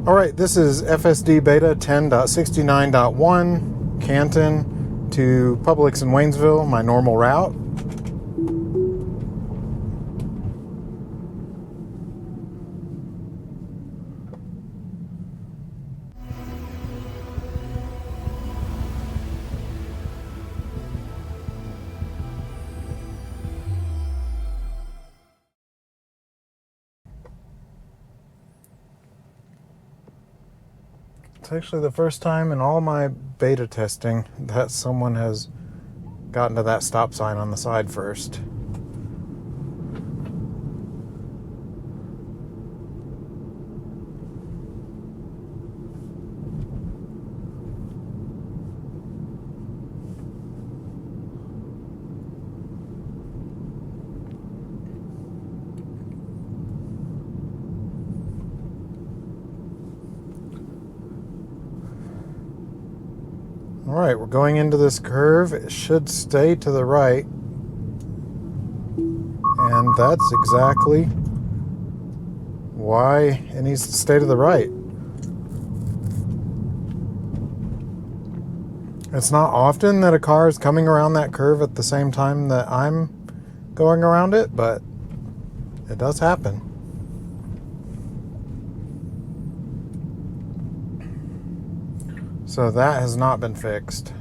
Alright, this is FSD Beta 10.69.1, Canton to Publix in Waynesville, my normal route. It's actually the first time in all my beta testing that someone has gotten to that stop sign on the side first. Alright, we're going into this curve. It should stay to the right. And that's exactly why it needs to stay to the right. It's not often that a car is coming around that curve at the same time that I'm going around it, but it does happen. So that has not been fixed.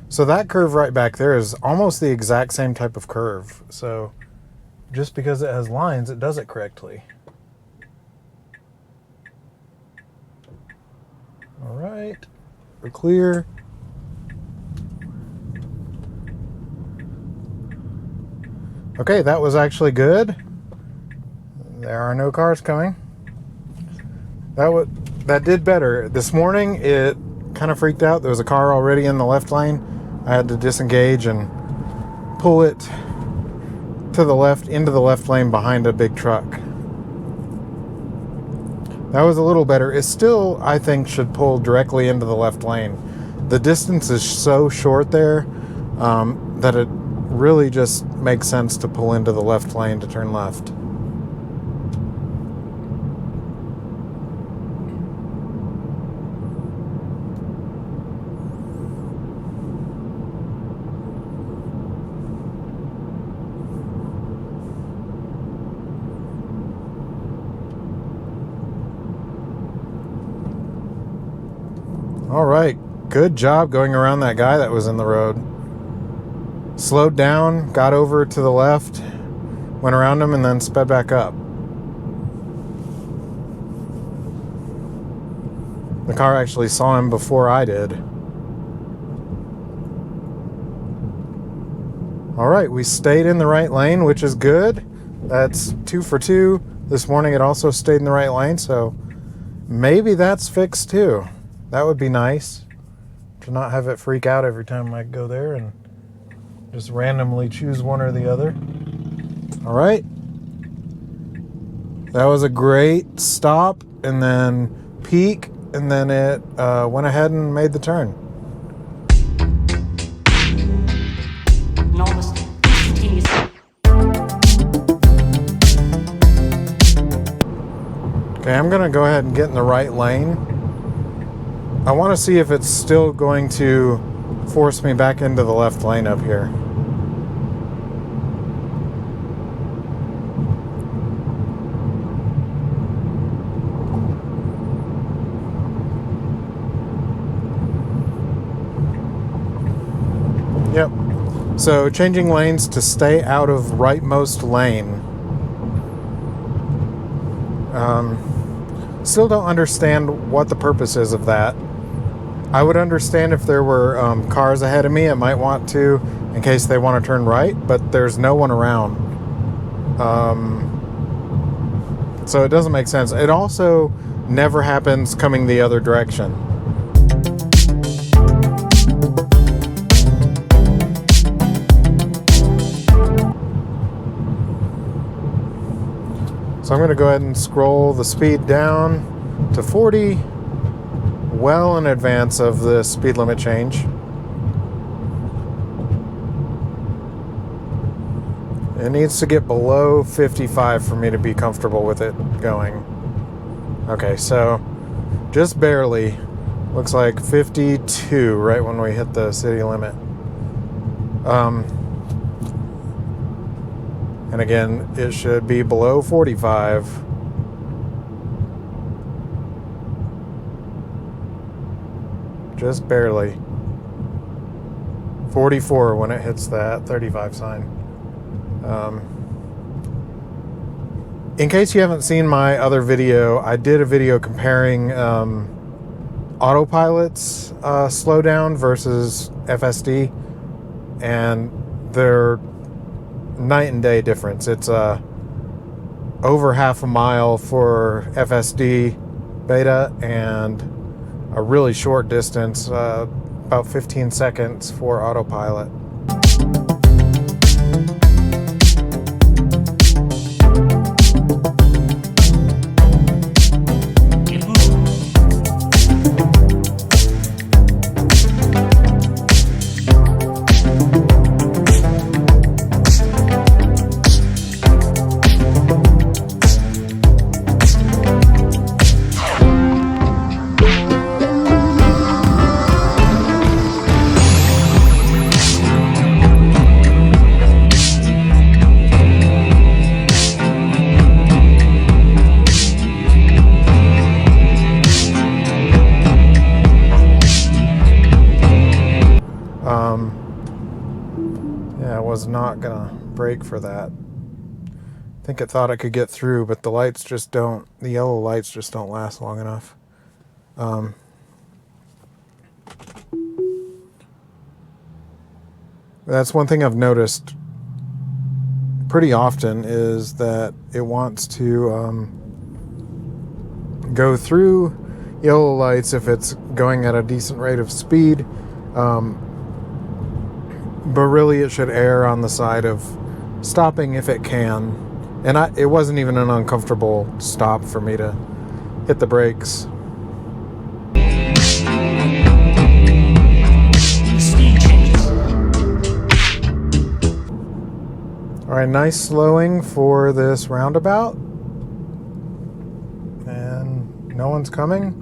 So that curve right back there is almost the exact same type of curve. So just because it has lines, it does it correctly. All right, we're clear. Okay, that was actually good. There are no cars coming. That did better. This morning, it kind of freaked out. There was a car already in the left lane. I had to disengage and pull it to the left, into the left lane behind a big truck. That was a little better. It still, I think, should pull directly into the left lane. The distance is so short there that it really just makes sense to pull into the left lane to turn left. All right, good job going around that guy that was in the road. Slowed down, got over to the left, went around him, and then sped back up. The car actually saw him before I did. All right, we stayed in the right lane, which is good. That's 2 for 2. This morning it also stayed in the right lane, so maybe that's fixed too. That would be nice to not have it freak out every time I go there and just randomly choose one or the other. All right. That was a great stop and then peak, and then it went ahead and made the turn. Okay, I'm gonna go ahead and get in the right lane. I want to see if it's still going to force me back into the left lane up here. Yep. So changing lanes to stay out of rightmost lane. Still don't understand what the purpose is of that. I would understand if there were cars ahead of me. It might want to, in case they want to turn right, but there's no one around. So it doesn't make sense. It also never happens coming the other direction. So I'm going to go ahead and scroll the speed down to 40. Well in advance of the speed limit change. It needs to get below 55 for me to be comfortable with it going. Okay, so just barely. Looks like 52 right when we hit the city limit. And again, it should be below 45. Just barely. 44 when it hits that 35 sign. In case you haven't seen my other video, I did a video comparing autopilot's slowdown versus FSD, and they're night and day difference. It's over half a mile for FSD Beta and a really short distance, about 15 seconds for autopilot. Yeah, I was not gonna brake for that. I think it thought it could get through, but the lights just don't, the yellow lights just don't last long enough. That's one thing I've noticed pretty often, is that it wants to go through yellow lights if it's going at a decent rate of speed. But really it should err on the side of stopping if it can. And it wasn't even an uncomfortable stop for me to hit the brakes. Speed changes. All right, nice slowing for this roundabout. And no one's coming.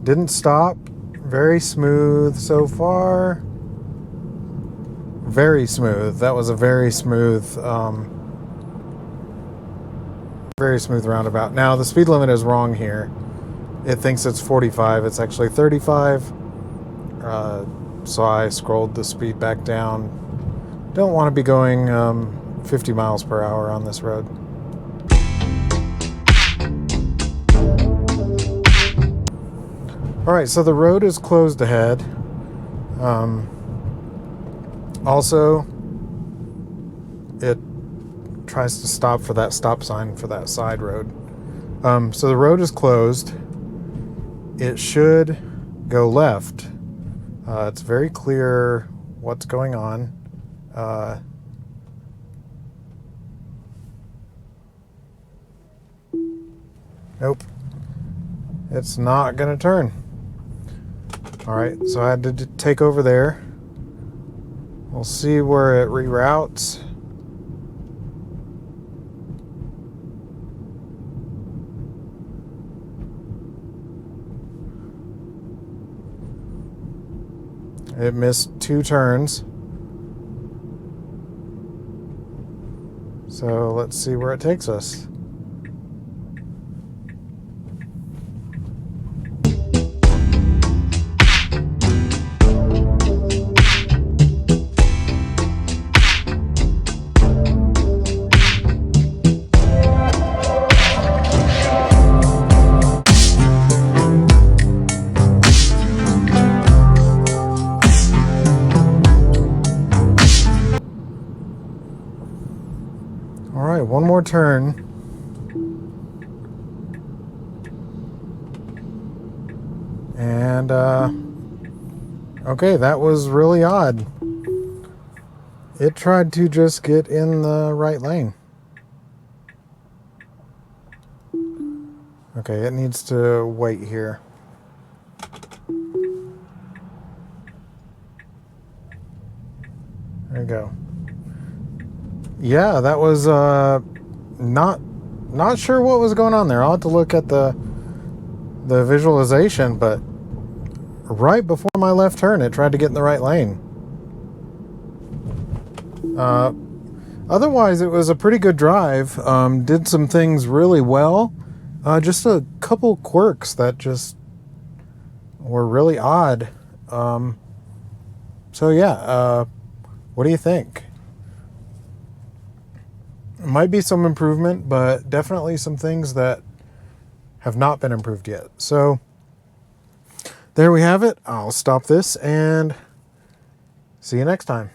Didn't stop. Very smooth so far. Very smooth. That was a very smooth roundabout. Now the speed limit is wrong here. It thinks it's 45. It's actually 35. So I scrolled the speed back down. Don't want to be going 50 miles per hour on this road. All right, so the road is closed ahead. Also, it tries to stop for that stop sign for that side road. So the road is closed. It should go left. It's very clear what's going on. Nope. It's not going to turn. All right, so I had to take over there. We'll see where it reroutes. It missed 2 turns. So let's see where it takes us. All right, one more turn. And, okay, that was really odd. It tried to just get in the right lane. Okay, it needs to wait here. There you go. Yeah, that was not sure what was going on there. I'll have to look at the the visualization, but right before my left turn, it tried to get in the right lane. Otherwise, it was a pretty good drive. Did some things really well. Just a couple quirks that just were really odd. So yeah, what do you think? Might be some improvement, but definitely some things that have not been improved yet. So there we have it. I'll stop this and see you next time.